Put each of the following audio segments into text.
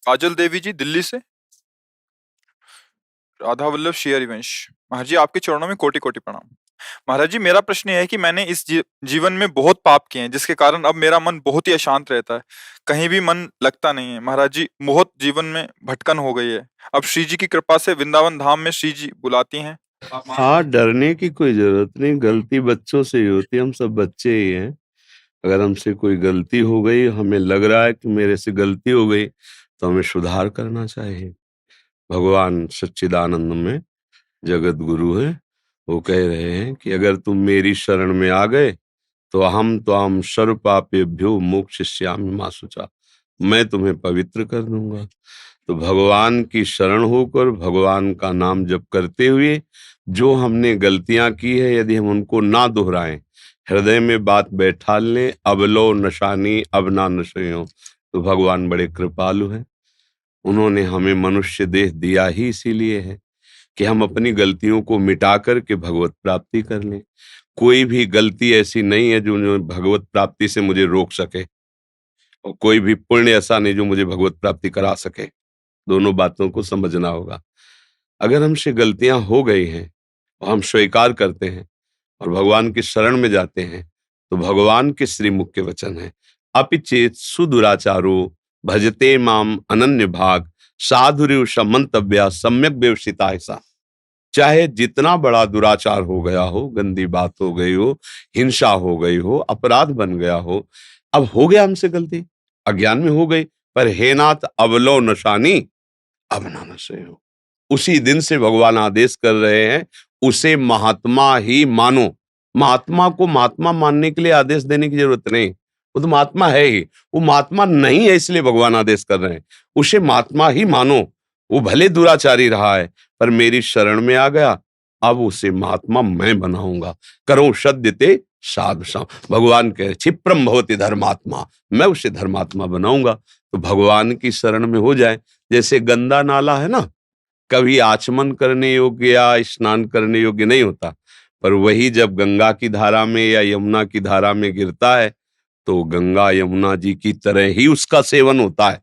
काजल देवी जी दिल्ली से। राधा वल्लभ श्री हरिवंश। महाराज जी आपके चरणों में कोटि कोटि प्रणाम। महाराज जी मेरा प्रश्न यह है कि मैंने इस जीवन में बहुत पाप किए हैं, जिसके कारण अब मेरा मन बहुत ही अशांत रहता है। कहीं भी मन लगता नहीं है। महाराज जी बहुत जीवन में भटकन हो गई है। अब श्री जी की कृपा से वृंदावन धाम में श्री जी बुलाती हैं। हाँ, डरने की कोई जरूरत नहीं। गलती बच्चों से ही होती है, हम सब बच्चे ही हैं। अगर हमसे कोई गलती हो गई, हमें लग रहा है कि मेरे से गलती हो गई, तो हमें सुधार करना चाहिए। भगवान सच्चिदानंद में जगत गुरु है, वो कह रहे हैं कि अगर तुम मेरी शरण में आ गए तो हम सर्व पापेभ्यो मोक्षयिष्यामि मा शुचा, मैं तुम्हें पवित्र कर दूंगा। तो भगवान की शरण होकर भगवान का नाम जप करते हुए जो हमने गलतियां की है, यदि हम उनको ना दोहराएं, हृदय में बात बैठा लें, अबलो नशानी अब ना नशयो, तो भगवान बड़े कृपालु हैं। उन्होंने हमें मनुष्य देह दिया ही इसीलिए है कि हम अपनी गलतियों को मिटा कर के भगवत प्राप्ति कर लें। कोई भी गलती ऐसी नहीं है जो भगवत प्राप्ति से मुझे रोक सके, और कोई भी पुण्य ऐसा नहीं जो मुझे भगवत प्राप्ति करा सके। दोनों बातों को समझना होगा। अगर हमसे गलतियां हो गई हैं और हम स्वीकार करते हैं और भगवान की शरण में जाते हैं, तो भगवान के श्रीमुख के वचन है, अपि चेत सुदुराचारो भजते माम अनन्य भाग साधुरिव समंतव्या सम्यक व्यवसिता ऐसा। चाहे जितना बड़ा दुराचार हो गया हो, गंदी बात हो गई हो, हिंसा हो गई हो, अपराध बन गया हो, अब हो गया हमसे गलती, अज्ञान में हो गई, पर हे नाथ अवलो नशानी अब ना नशे हो। उसी दिन से भगवान आदेश कर रहे हैं, उसे महात्मा ही मानो। महात्मा को महात्मा मानने के लिए आदेश देने की जरूरत नहीं, वो तो महात्मा है ही। वो महात्मा नहीं है इसलिए भगवान आदेश कर रहे हैं, उसे महात्मा ही मानो। वो भले दुराचारी रहा है, पर मेरी शरण में आ गया, अब उसे महात्मा मैं बनाऊंगा। करो सद्यते साधु सम, भगवान कह क्षिप्रम भवति धर्मात्मा, मैं उसे धर्मात्मा बनाऊंगा। तो भगवान की शरण में हो जाए। जैसे गंदा नाला है ना, कभी आचमन करने योग्य या स्नान करने योग्य नहीं होता, पर वही जब गंगा की धारा में या यमुना की धारा में गिरता है, तो गंगा यमुना जी की तरह ही उसका सेवन होता है,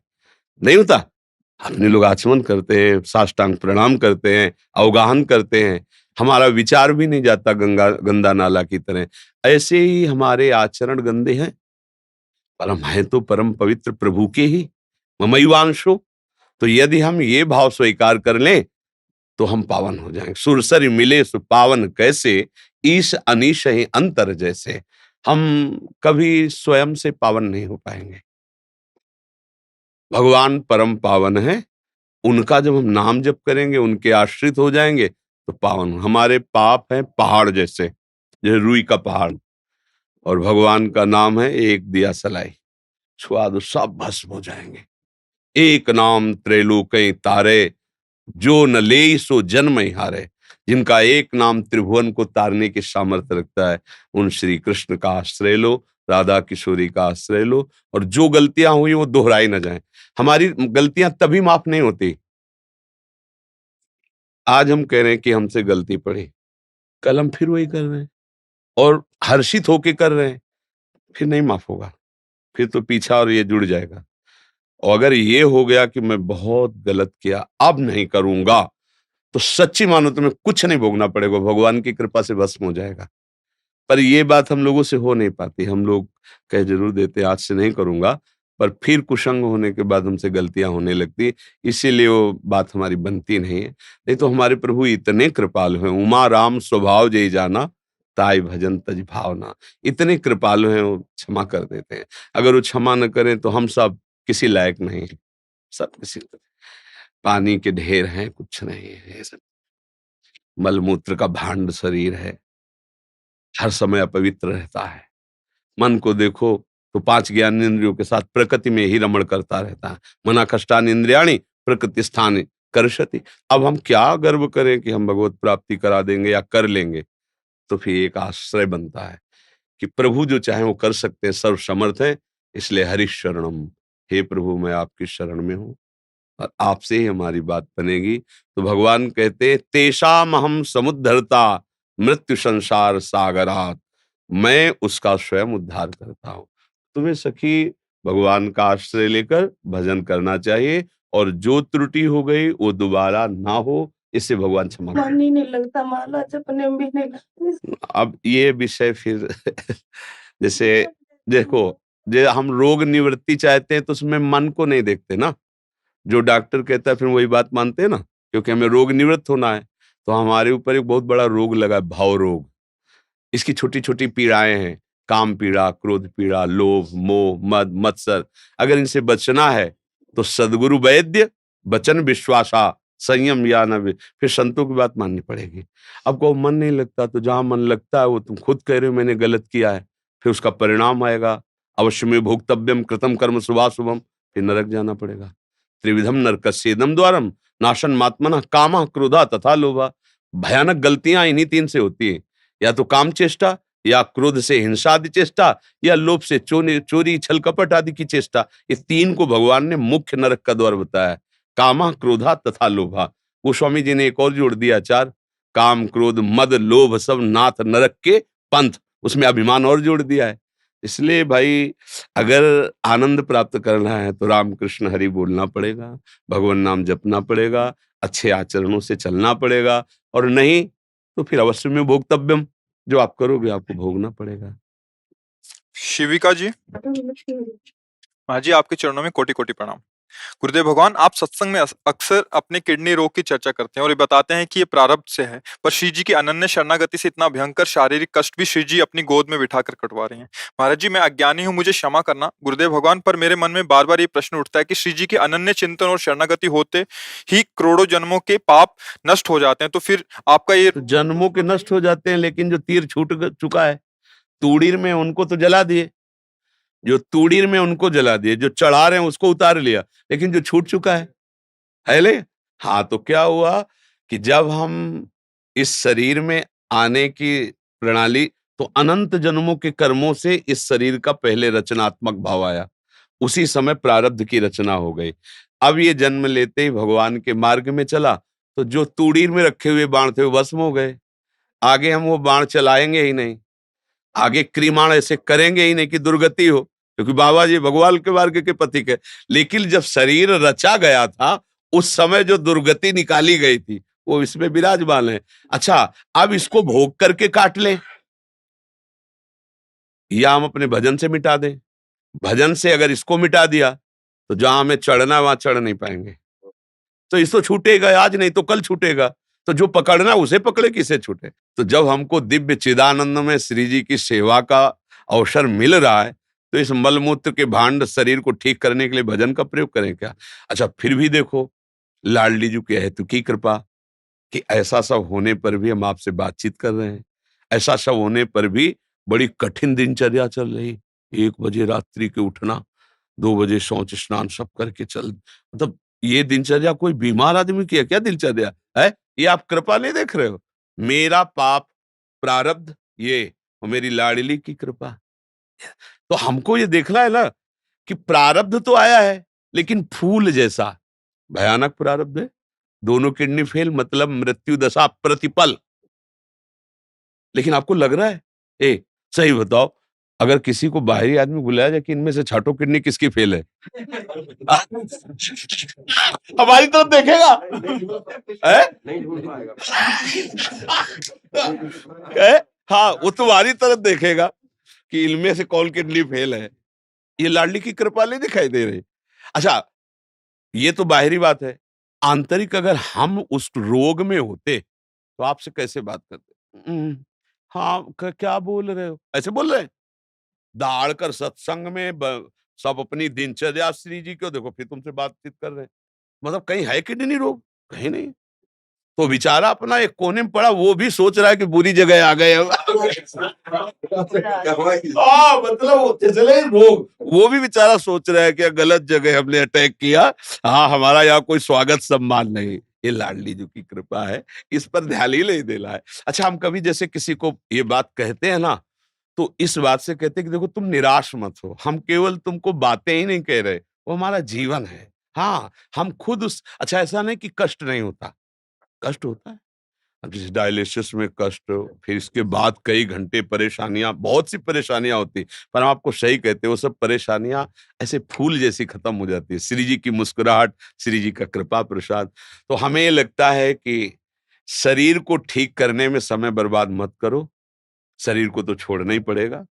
नहीं होता? अपने लोग आचमन करते हैं, साष्टांग प्रणाम करते हैं, अवगाहन करते हैं, हमारा विचार भी नहीं जाता गंदा नाला की तरह। ऐसे ही हमारे आचरण गंदे हैं, पर हम हैं तो परम पवित्र प्रभु के ही, ममैवांशो। तो यदि हम ये भाव स्वीकार कर लें, तो हम पावन हो जाएंगे। सुरसर मिले सु पावन कैसे, ईश अनीश ही अंतर जैसे। हम कभी स्वयं से पावन नहीं हो पाएंगे, भगवान परम पावन है। उनका जब हम नाम जप करेंगे, उनके आश्रित हो जाएंगे, तो पावन। हमारे पाप है पहाड़ जैसे, जैसे रुई का पहाड़, और भगवान का नाम है एक दिया सलाई, छुआ दो सब भस्म हो जाएंगे। एक नाम त्रैलोक्य तारे, जो न ले सो जन्म ही हारे। जिनका एक नाम त्रिभुवन को तारने की सामर्थ्य रखता है, उन श्री कृष्ण का आश्रय लो, राधा किशोरी का आश्रय लो, और जो गलतियां हुई वो दोहराई न जाए। हमारी गलतियां तभी माफ नहीं होती, आज हम कह रहे हैं कि हमसे गलती पड़ी, कल हम फिर वही कर रहे हैं और हर्षित होके कर रहे हैं, फिर नहीं माफ होगा, फिर तो पीछा और ये जुड़ जाएगा। और अगर ये हो गया कि मैं बहुत गलत किया, अब नहीं करूंगा, तो सच्ची मानो तुम्हें कुछ नहीं भोगना पड़ेगा, भगवान की कृपा से भस्म हो जाएगा। पर ये बात हम लोगों से हो नहीं पाती। हम लोग कह जरूर देते आज से नहीं करूंगा, पर फिर कुसंग होने के बाद हमसे गलतियां होने लगती, इसीलिए वो बात हमारी बनती नहीं है। नहीं तो हमारे प्रभु इतने कृपालु हैं, उमा राम स्वभाव जय जाना, ताई भजन तज भावना। इतने कृपालु हैं, वो क्षमा कर देते हैं। अगर वो क्षमा न करें तो हम सब किसी लायक नहीं है, सब किसी पानी के ढेर हैं, कुछ नहीं है। ये सब मलमूत्र का भांड शरीर है, हर समय अपवित्र रहता है। मन को देखो तो पांच ज्ञानेंद्रियों के साथ प्रकृति में ही रमण करता रहता है। मना कष्टान इंद्रियाणी प्रकृति स्थान करशति। अब हम क्या गर्व करें कि हम भगवत प्राप्ति करा देंगे या कर लेंगे, तो फिर एक आश्रय बनता है कि प्रभु जो चाहे वो कर सकते हैं, सर्व समर्थ है। इसलिए हरि शरणम, हे प्रभु मैं आपकी शरण में हूं और आपसे ही हमारी बात बनेगी। तो भगवान कहते तेषाम हम समुद्धरता मृत्यु संसार सागरात, मैं उसका स्वयं उद्धार करता हूं। तुम्हें सखी भगवान का आश्रय लेकर भजन करना चाहिए और जो त्रुटि हो गई वो दोबारा ना हो, इससे भगवान क्षमा मन करें। ही नहीं लगता, माला जपने में भी नहीं लगता। अब ये विषय फिर जैसे देखो, जे हम रोग निवृत्ति चाहते हैं तो उसमें मन को नहीं देखते ना। जो डॉक्टर कहता है फिर वही बात मानते हैं ना, क्योंकि हमें रोग निवृत्त होना है। तो हमारे ऊपर एक बहुत बड़ा रोग लगा है, भाव रोग। इसकी छोटी-छोटी पीड़ाएँ हैं, काम पीड़ा, क्रोध पीड़ा, लोभ, मोह, मद, मत्सर। अगर इनसे बचना है तो सद्गुरु वैद्य, वचन विश्वासा, संयम या न वे, फिर संतों की बात माननी पड़ेगी। अब कहो मन नहीं लगता, तो जहाँ मन लगता है वो तुम खुद कह रहे हो मैंने गलत किया है, फिर उसका परिणाम आएगा। अवश्यमेव भोक्तव्यम कृतं कर्म शुभाशुभम, फिर नरक जाना पड़ेगा। त्रिविधम नरकस्येदम द्वारम नाशनमात्मनः कामः क्रोधः तथा लोभः। भयानक गलतियां इन्हीं तीन से होती हैं, या तो काम चेष्टा, या क्रोध से हिंसा आदि चेष्टा, या लोभ से चोरी छल कपट आदि की चेष्टा। ये तीन को भगवान ने मुख्य नरक का द्वार बताया, कामा क्रोधा तथा लोभा। गोस्वामी जी ने एक और जोड़ दिया, चार, काम क्रोध मद लोभ सब नाथ नरक के पंथ, उसमें अभिमान और जोड़ दिया है। इसलिए भाई अगर आनंद प्राप्त करना है तो राम कृष्ण हरि बोलना पड़ेगा, भगवान नाम जपना पड़ेगा, अच्छे आचरणों से चलना पड़ेगा, और नहीं तो फिर अवश्य में भोक्तव्यम, जो आप करोगे आपको भोगना पड़ेगा। शिविका जी, महाराज जी आपके चरणों में कोटि कोटि प्रणाम। गुरुदेव भगवान, आप सत्संग में अक्सर अपने किडनी रोग की चर्चा करते हैं और ये बताते हैं कि ये प्रारब्ध से है, पर श्री जी की अनन्य शरणागति से इतना भयंकर शारीरिक कष्ट भी श्री जी अपनी गोद में बिठाकर कटवा रहे हैं। महाराज जी, मैं अज्ञानी हूं, मुझे क्षमा करना गुरुदेव भगवान, पर मेरे मन में बार बार ये प्रश्न उठता है कि श्री जी के अनन्य चिंतन और शरणागति होते ही करोड़ों जन्मों के पाप नष्ट हो जाते हैं, तो फिर आपका ये तो जन्मों के नष्ट हो जाते हैं, लेकिन जो तीर चुका है तूड़ीर में, उनको तो जला दिए। जो तूड़ीर में उनको जला दिए, जो चढ़ा रहे हैं उसको उतार लिया, लेकिन जो छूट चुका है ले। हाँ, तो क्या हुआ कि जब हम इस शरीर में आने की प्रणाली, तो अनंत जन्मों के कर्मों से इस शरीर का पहले रचनात्मक भाव आया, उसी समय प्रारब्ध की रचना हो गई। अब ये जन्म लेते ही भगवान के मार्ग में चला, तो जो तूड़ीर में रखे हुए बाण थे वो भस्म हो गए। आगे हम वो बाण चलाएंगे ही नहीं, आगे क्रीमाण ऐसे करेंगे ही नहीं कि दुर्गति हो, क्योंकि बाबा जी भगवान के मार्ग के पथिक है। लेकिन जब शरीर रचा गया था उस समय जो दुर्गति निकाली गई थी वो इसमें विराजमान है। अच्छा, अब इसको भोग करके काट लें, या हम अपने भजन से मिटा दें। भजन से अगर इसको मिटा दिया तो जहां हमें चढ़ना वहां चढ़ नहीं पाएंगे, तो इसको छूटेगा आज नहीं तो कल छूटेगा। तो जो पकड़ना उसे पकड़े, किसे छूटे। तो जब हमको दिव्य चिदानंद में श्री जी की सेवा का अवसर मिल रहा है, तो इस मलमूत्र के भांड शरीर को ठीक करने के लिए भजन का प्रयोग करें क्या। अच्छा, फिर भी देखो लाडली जी की हेतु की कृपा कि ऐसा सब होने पर भी हम आपसे बातचीत कर रहे हैं, ऐसा सब होने पर भी बड़ी कठिन दिनचर्या चल रही। 1 बजे रात्रि के उठना, 2 बजे शौच स्नान सब करके चल, मतलब ये दिनचर्या कोई बीमार आदमी की है क्या दिनचर्या है। ये आप कृपा नहीं देख रहे हो, मेरा पाप प्रारब्ध ये, और मेरी लाडली की कृपा। तो हमको ये देखना है ना कि प्रारब्ध तो आया है, लेकिन फूल जैसा भयानक प्रारब्ध है। दोनों किडनी फेल, मतलब मृत्यु दशा प्रतिपल। लेकिन आपको लग रहा है, ए सही बताओ, अगर किसी को बाहरी आदमी बुलाया जाए कि इनमें से छठों किडनी किसकी फेल है, हमारी तरफ देखेगा है? हाँ, वो तुम्हारी तरफ देखेगा कि इनमें से कौन किडनी फेल है। ये लाडली की कृपा नहीं दिखाई दे रही। अच्छा, ये तो बाहरी बात है। आंतरिक अगर हम उस रोग में होते तो आपसे कैसे बात करते। हाँ, क्या बोल रहे हो, ऐसे बोल रहे हैं। दाड़ कर सत्संग में सब अपनी दिनचर्या श्री जी को देखो, फिर तुमसे बातचीत कर रहे हैं। मतलब कहीं है किडनी रोग, कहीं नहीं। तो बेचारा अपना एक कोने में पड़ा, वो भी सोच रहा है कि बुरी जगह आ गए। मतलब चले रोग, वो भी बेचारा सोच रहा है कि गलत जगह हमने अटैक किया। हाँ, हमारा यहाँ कोई स्वागत सम्मान नहीं। ये लाडली जी की कृपा है, इस पर ध्यान ही नहीं देना है। अच्छा, हम कभी जैसे किसी को ये बात कहते हैं ना, तो इस बात से कहते हैं कि देखो तुम निराश मत हो, हम केवल तुमको बातें ही नहीं कह रहे, वो हमारा जीवन है। हाँ, हम खुद उस, अच्छा ऐसा नहीं कि कष्ट नहीं होता, कष्ट होता है, अब जैसे डायलिसिस में कष्ट, फिर इसके बाद कई घंटे परेशानियां, बहुत सी परेशानियां होती, पर हम आपको सही कहते हैं, वो सब परेशानियां ऐसे फूल जैसी खत्म हो जाती है। श्री जी की मुस्कुराहट, श्री जी का कृपा प्रसाद। तो हमें ये लगता है कि शरीर को ठीक करने में समय बर्बाद मत करो, शरीर को तो छोड़ना ही पड़ेगा,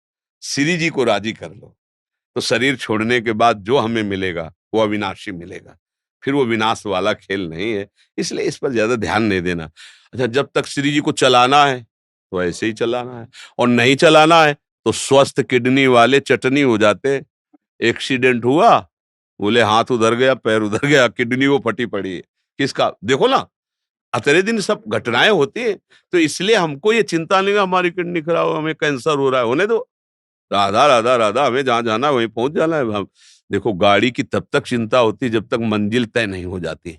श्री जी को राजी कर लो, तो शरीर छोड़ने के बाद जो हमें मिलेगा वो अविनाशी मिलेगा, फिर वो विनाश वाला खेल नहीं है, इसलिए इस पर ज्यादा ध्यान नहीं देना। अच्छा, जब तक श्री जी को चलाना है तो ऐसे ही चलाना है, और नहीं चलाना है तो स्वस्थ किडनी वाले चटनी हो जाते हैं। एक्सीडेंट हुआ, बोले हाथ उधर गया, पैर उधर गया, किडनी वो फटी पड़ी है। किसका? देखो ना, अतरे दिन सब घटनाएं होती है। तो इसलिए हमको ये चिंता नहीं है हमारी किडनी खराब हो, हमें कैंसर हो रहा है, होने दो। राधा राधा राधा, हमें जहां जाना है वहीं पहुंच जाना है। हम देखो, गाड़ी की तब तक चिंता होती है जब तक मंजिल तय नहीं हो जाती।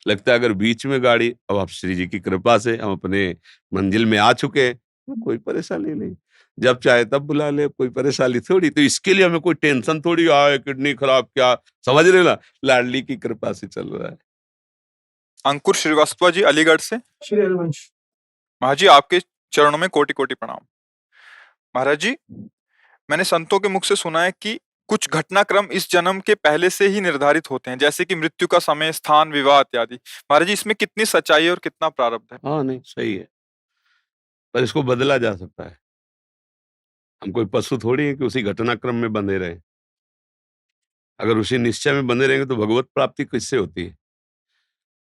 लगता है अगर बीच में गाड़ी, अब आप श्री जी की कृपा से हम अपने मंजिल में आ चुके हैं, तो कोई परेशानी नहीं, जब चाहे तब बुला ले, कोई परेशानी थोड़ी। तो इसके लिए हमें कोई टेंशन थोड़ी आए किडनी खराब क्या, समझ रहे ना, लाडली की कृपा से चल रहा है। अंकुर श्रीवास्तव जी, अलीगढ़ से। श्री हरिवंश। महाराज जी, आपके चरणों में कोटि कोटि प्रणाम। महाराज जी, मैंने संतों के मुख से सुना है कि कुछ घटनाक्रम इस जन्म के पहले से ही निर्धारित होते हैं, जैसे कि मृत्यु का समय, स्थान, विवाह इत्यादि। महाराज जी, इसमें कितनी सच्चाई है और कितना प्रारब्ध है? हाँ, नहीं सही है, पर इसको बदला जा सकता है। हम कोई पशु थोड़ी है कि उसी घटनाक्रम में बंधे रहे। अगर उसी निश्चय में बंधे रहेंगे तो भगवत प्राप्ति किससे होती है?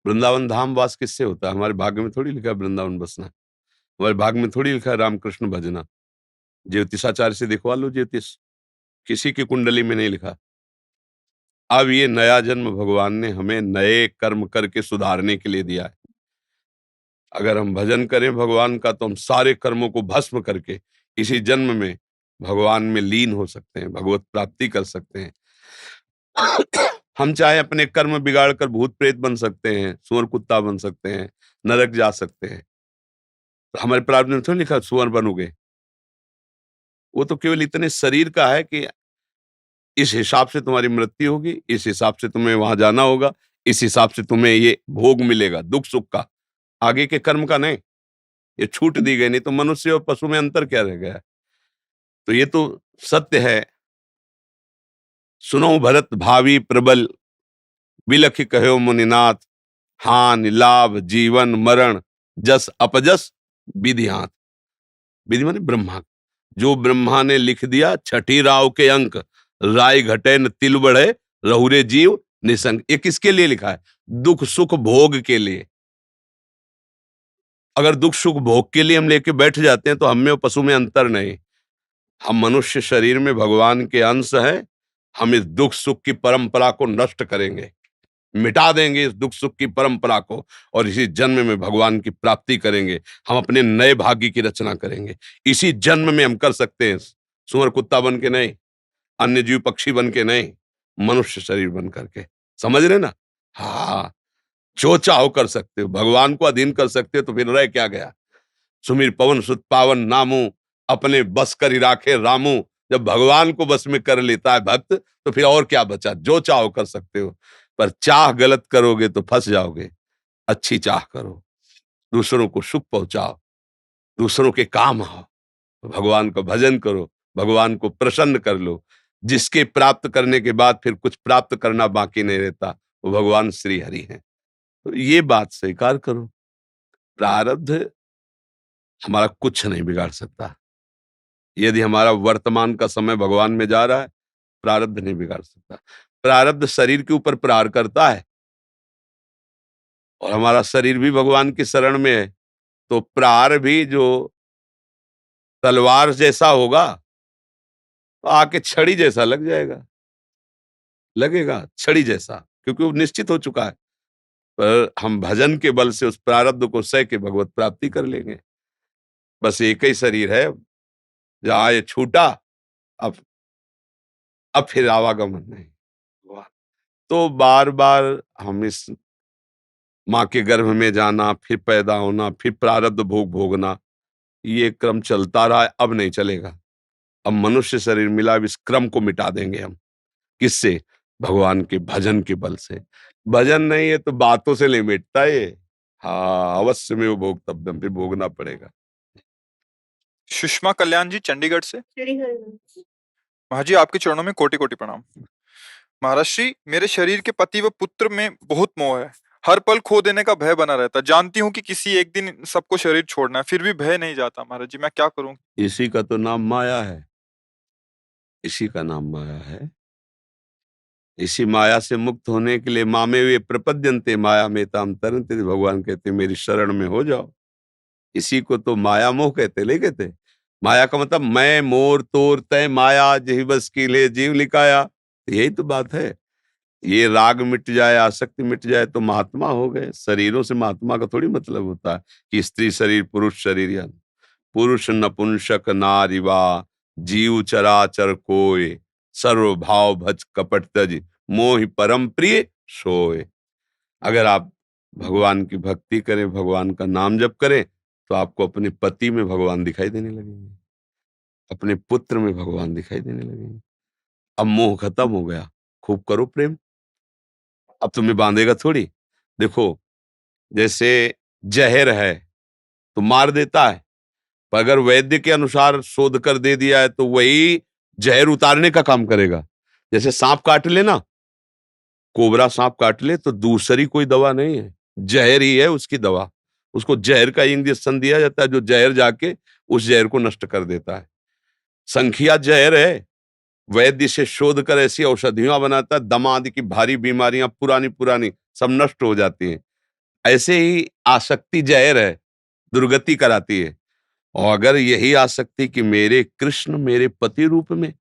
वृंदावन धाम वास किससे होता है? हमारे भाग्य में थोड़ी लिखा है वृंदावन बसना, हमारे भाग्य में थोड़ी लिखा है रामकृष्ण भजना। ज्योतिषाचार्य से दिखवा लो ज्योतिष, किसी की कुंडली में नहीं लिखा। अब ये नया जन्म भगवान ने हमें नए कर्म करके सुधारने के लिए दिया है। अगर हम भजन करें भगवान का तो हम सारे कर्मों को भस्म करके इसी जन्म में भगवान में लीन हो सकते हैं, भगवत प्राप्ति कर सकते हैं। हम चाहे अपने कर्म बिगाड़ कर भूत प्रेत बन सकते हैं, सुअर कुत्ता बन सकते हैं, नरक जा सकते हैं। तो हमारे प्रारब्ध में थोड़ी लिखा सुअर बनोगे, वो तो केवल इतने शरीर का है कि इस हिसाब से तुम्हारी मृत्यु होगी, इस हिसाब से तुम्हें वहां जाना होगा, इस हिसाब से तुम्हें ये भोग मिलेगा दुख सुख का, आगे के कर्म का नहीं। ये छूट दी गई, नहीं तो मनुष्य और पशु में अंतर क्या रह गया? तो ये तो सत्य है। सुनो भरत भावी प्रबल, बिलख कहो मुनिनाथ, हानि लाभ जीवन मरण, जस अपजस विधियात। विधि माने ब्रह्मा, जो ब्रह्मा ने लिख दिया छठी राव के अंक, राय घटे न तिल बढ़े, रहुरे जीव निसंग। ये किसके लिए लिखा है? दुख सुख भोग के लिए। अगर दुख सुख भोग के लिए हम लेके बैठ जाते हैं तो हम में और पशु में अंतर नहीं। हम मनुष्य शरीर में भगवान के अंश हैं, हम इस दुख सुख की परंपरा को नष्ट करेंगे, मिटा देंगे इस दुख सुख की परंपरा को, और इसी जन्म में भगवान की प्राप्ति करेंगे। हम अपने नए भाग्य की रचना करेंगे, इसी जन्म में हम कर सकते हैं। सुअर कुत्ता बन के नहीं, अन्य जीव पक्षी बन के नहीं, मनुष्य शरीर बन करके। समझ रहे ना? हाँ, जो चाहो कर सकते हो, भगवान को अधीन कर सकते हो, तो फिर रह क्या गया? सुमिर पवन सुत पावन नामू, अपने बस करी राखे रामू। जब भगवान को बस में कर लेता है भक्त, तो फिर और क्या बचा? जो चाहो कर सकते हो, पर चाह गलत करोगे तो फंस जाओगे। अच्छी चाह करो, दूसरों को सुख पहुंचाओ, दूसरों के काम आओ, भगवान का भजन करो, भगवान को प्रसन्न कर लो। जिसके प्राप्त करने के बाद फिर कुछ प्राप्त करना बाकी नहीं रहता, वो भगवान श्री हरि हैं। तो ये बात स्वीकार करो, प्रारब्ध हमारा कुछ नहीं बिगाड़ सकता। यदि हमारा वर्तमान का समय भगवान में जा रहा है, प्रारब्ध नहीं बिगाड़ सकता। प्रारब्ध शरीर के ऊपर प्रहार करता है, और हमारा शरीर भी भगवान की शरण में है, तो प्रहार भी जो तलवार जैसा होगा, तो आके छड़ी जैसा लग जाएगा, लगेगा छड़ी जैसा, क्योंकि वो निश्चित हो चुका है। पर हम भजन के बल से उस प्रारब्ध को सह के भगवत प्राप्ति कर लेंगे। बस एक ही शरीर है, जहां ये छूटा, अब अब फिर आवागमन नहीं। वाह! तो बार बार हम इस माँ के गर्भ में जाना, फिर पैदा होना, फिर प्रारब्ध भोग भोगना, ये क्रम चलता रहा है, अब नहीं चलेगा। अब मनुष्य शरीर मिला, अब इस क्रम को मिटा देंगे हम। किससे? भगवान के भजन के बल से। भजन नहीं है तो बातों से नहीं मिटता ये। हाँ, अवश्य में वो भोक्तव्यम, फिर भोगना पड़ेगा। सुषमा कल्याण जी चंडीगढ़ से। महाराज जी आपके चरणों में कोटि कोटि प्रणाम। महाराज श्री, मेरे शरीर के पति व पुत्र में बहुत मोह है। हर पल खो देने का भय बना रहता। जानती हूँ कि किसी एक दिन सबको शरीर छोड़ना है, फिर भी भय नहीं जाता। महाराज जी मैं क्या करूं? इसी का तो नाम माया है, इसी का नाम माया है। इसी माया से मुक्त होने के लिए मामे वे प्रपद्यन्ते माया में ताम तरन्ते, भगवान कहते मेरी शरण में हो जाओ। इसी को तो माया मोह कहते, ले कहते। माया का मतलब मैं मोर तोर तय माया जही बस की ले जीव लिकाया। यही तो बात है। ये राग मिट जाए, आसक्ति मिट जाए तो महात्मा हो गए। शरीरों से महात्मा का थोड़ी मतलब होता है कि स्त्री शरीर पुरुष शरीर, या पुरुष नपुंसक नारिवा जीव चराचर कोय सर्व भाव भज कपट तज मोहि परम प्रिय सोए। अगर आप भगवान की भक्ति करें, भगवान का नाम जप करें, तो आपको अपने पति में भगवान दिखाई देने लगेंगे, अपने पुत्र में भगवान दिखाई देने लगेंगे। अब मोह खत्म हो गया, खूब करो प्रेम, अब तुम्हें बांधेगा थोड़ी। देखो, जैसे जहर है तो मार देता है, पर अगर वैद्य के अनुसार शोध कर दे दिया है तो वही जहर उतारने का काम करेगा। जैसे सांप काट ले ना, कोबरा सांप काट ले तो दूसरी कोई दवा नहीं है, जहर ही है उसकी दवा। उसको जहर का इंजेक्शन दिया जाता है, जो जहर जाके उस जहर को नष्ट कर देता है। संखिया जहर है, वैद्य से शोध कर ऐसी औषधियां बनाता है, दमा आदि की भारी बीमारियां पुरानी पुरानी सब नष्ट हो जाती हैं। ऐसे ही आसक्ति जहर है, दुर्गति कराती है। और अगर यही आसक्ति कि मेरे कृष्ण मेरे पति रूप में,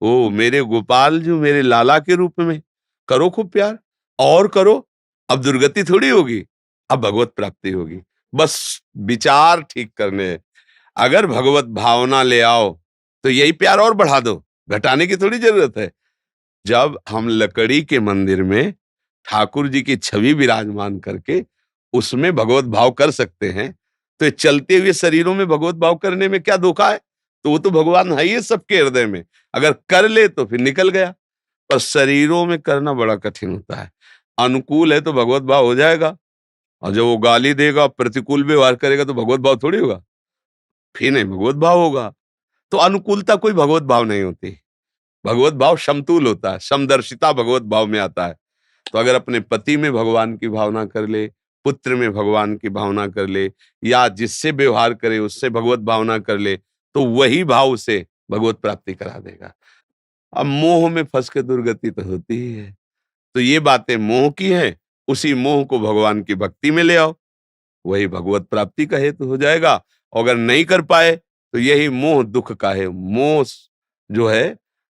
ओ मेरे गोपाल जो मेरे लाला के रूप में, करो खूब प्यार और करो, अब दुर्गति थोड़ी होगी, अब भगवत प्राप्ति होगी। बस विचार ठीक करने हैं। अगर भगवत भावना ले आओ तो यही प्यार और बढ़ा दो, घटाने की थोड़ी जरूरत है। जब हम लकड़ी के मंदिर में ठाकुर जी की छवि विराजमान करके उसमें भगवत भाव कर सकते हैं, तो ये चलते हुए शरीरों में भगवत भाव करने में क्या धोखा है? तो वो तो भगवान है ही सबके हृदय में, अगर कर ले तो फिर निकल गया। पर शरीरों में करना बड़ा कठिन होता है। अनुकूल है तो भगवत भाव हो जाएगा, और जब वो गाली देगा, प्रतिकूल व्यवहार करेगा तो भगवत भाव थोड़ी होगा, फिर नहीं भगवत भाव होगा। तो अनुकूलता कोई भगवत भाव नहीं होती। भगवत भाव समतुल होता है, समदर्शिता भगवत भाव में आता है। तो अगर अपने पति में भगवान की भावना कर ले, पुत्र में भगवान की भावना कर ले, या जिससे व्यवहार करे उससे भगवत भावना कर ले, तो वही भाव उसे भगवत प्राप्ति करा देगा। अब मोह में फंस के दुर्गति तो होती ही है। तो ये बातें मोह की हैं, उसी मोह को भगवान की भक्ति में ले आओ, वही भगवत प्राप्ति का हेतु हो जाएगा। और अगर नहीं कर पाए तो यही मोह दुख का है। मोह जो है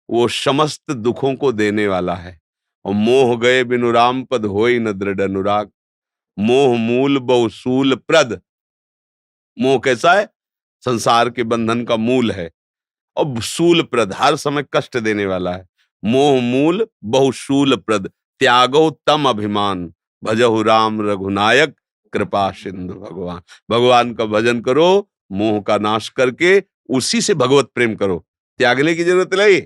वो समस्त दुखों को देने वाला है। और मोह गए बिनु राम पद होई न दृढ़ अनुराग, मोह मूल बहु शूल प्रद। मोह कैसा है? संसार के बंधन का मूल है, और शूल प्रद हर समय कष्ट देने वाला है। मोह मूल बहु शूल प्रद, त्यागो तम अभिमान, भजहु राम रघुनायक कृपा सिंधु भगवान। भगवान का भजन करो, मोह का नाश करके उसी से भगवत प्रेम करो, त्यागने की जरूरत नहीं,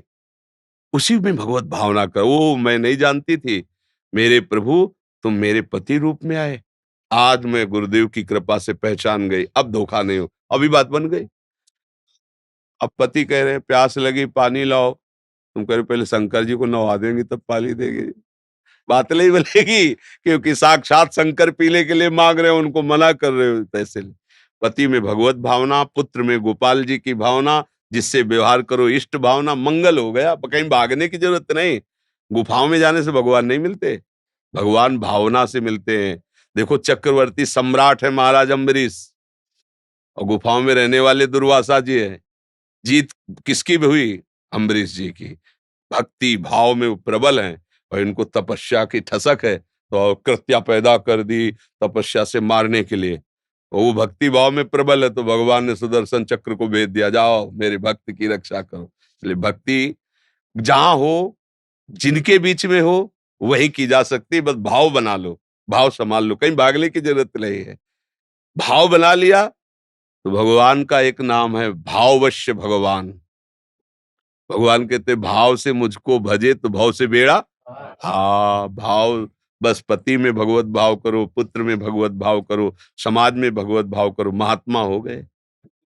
उसी में भगवत भावना करो। ओ मैं नहीं जानती थी, मेरे प्रभु तुम मेरे पति रूप में आए, आज मैं गुरुदेव की कृपा से पहचान गई, अब धोखा नहीं हो। अभी बात बन गई। अब पति कह रहे हैं प्यास लगी पानी लाओ, तुम कह रहे पहले शंकर जी को नवा देंगी तब पानी देंगे। बात नहीं बनेगी, क्योंकि साक्षात शंकर पीने के लिए मांग रहे हो, उनको मना कर रहे हो। पैसे पति में भगवत भावना, पुत्र में गोपाल जी की भावना, जिससे व्यवहार करो इष्ट भावना, मंगल हो गया। कहीं भागने की जरूरत नहीं। गुफाओं में जाने से भगवान नहीं मिलते, भगवान भावना से मिलते हैं। देखो चक्रवर्ती सम्राट है महाराज अम्बरीश, और गुफाओं में रहने वाले दुर्वासा जी है। जीत किसकी भी हुई? अम्बरीश जी की। भक्ति भाव में वो प्रबल हैं, और इनको तपस्या की ठसक है, तो कृत्या पैदा कर दी तपस्या से मारने के लिए। और वो भक्ति भाव में प्रबल है, तो भगवान ने सुदर्शन चक्र को भेज दिया, जाओ मेरे भक्त की रक्षा करो। इसलिए भक्ति जहां हो, जिनके बीच में हो, वही की जा सकती है। बस भाव बना लो, भाव संभाल लो, कहीं भागने की जरूरत नहीं है। भाव बना लिया तो भगवान का एक नाम है भाववश्य भगवान। भगवान कहते भाव से मुझको भजे तो भाव से बेड़ा। हाँ, भाव बस पति में भगवत भाव करो, पुत्र में भगवत भाव करो, समाज में भगवत भाव करो, महात्मा हो गए।